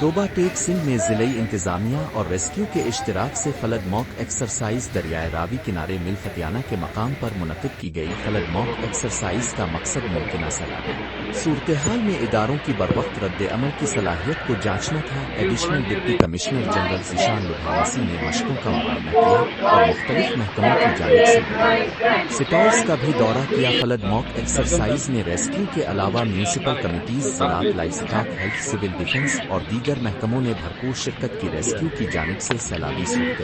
तोबा टेक सिंह में जिले इंतजामिया और रेस्क्यू के इश्तिराक से फ्लड मॉक एक्सरसाइज दरियाए रावी किनारे मिल फतियाना के मकाम पर मुनक़िद की गई। फ्लड मॉक एक्सरसाइज का मकसद मुमकिन सैलाबी सूरत हाल में इदारों की बरवक्त रद्द अमल की सलाहियत को जांचना था। Additional deputy commissioner general Zeeshan लुभावसी ने मशकों का मुआयना किया और मुख्तलिफ महकमों की जानिब से सिटॉल्स का भी दौरा किया। फ्लड मॉक एक्सरसाइज में रेस्क्यू के अलावा म्यूनिसिपल कमिटीज, ज़राअत, लाइफस्टॉक, हेल्थ, सिविल डिफेंस और दीगर महकमों ने भरपूर शिरकत की। रेस्क्यू की जानिब से सैलाबी सूरत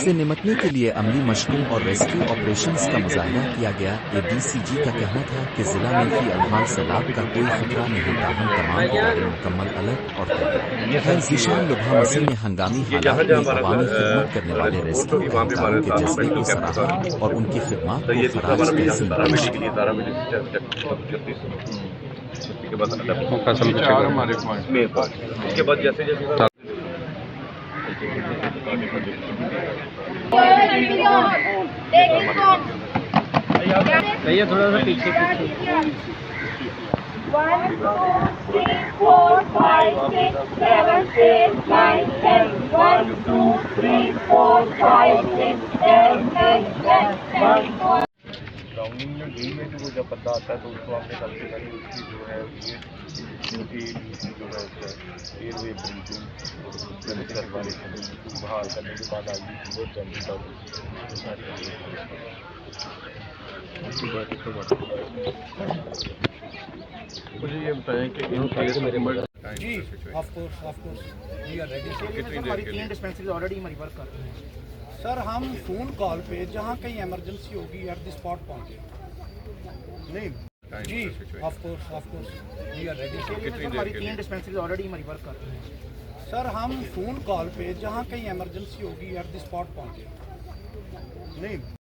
से निमटने के लिए अमली मशकों और रेस्क्यू ऑपरेशंस का मुजाहिरा किया गया। ADCG का कहना था कि जिला में फ़िलहाल सैलाब का कोई खतरा नहीं, ताहम तमाम इदारे मुकम्मल अलर्ट और तैयार हैं। ज़ीशान लुभावसी ने हंगामी हालात में अवामी खिदमत करने वाले रेस्क्यू एहलकारों के जज्बे को सराहा और उनकी खिदमत को खराज तहसीन उसके बाद जैसे जैसे थोड़ा सा पीछे 1 2 3 4 5 6 7 8 9 10 1 2 3 4 5 6 7 8 9 10 ग्राउंडिंग में डी में जो जब बंदा आता है तो उसको आपने सबसे पहले उसकी जो है एयरवे ब्रीथिंग बहाल करने के बाद आगे मुझे ये बताएं कि जी of course we are ready. हमारी 3 डिस्पेंसरीज ऑलरेडी हमारी वर्क कर रही हैं सर। हम फ़ोन कॉल पे जहाँ कहीं इमरजेंसी होगी एट द स्पॉट पहुँचे। नहीं जी of course we are ready. हमारी 3 डिस्पेंसरीज ऑलरेडी हमारी वर्क कर रही हैं सर। हम फ़ोन कॉल पे जहाँ कहीं इमरजेंसी होगी एट द स्पॉट पहुँचे। नहीं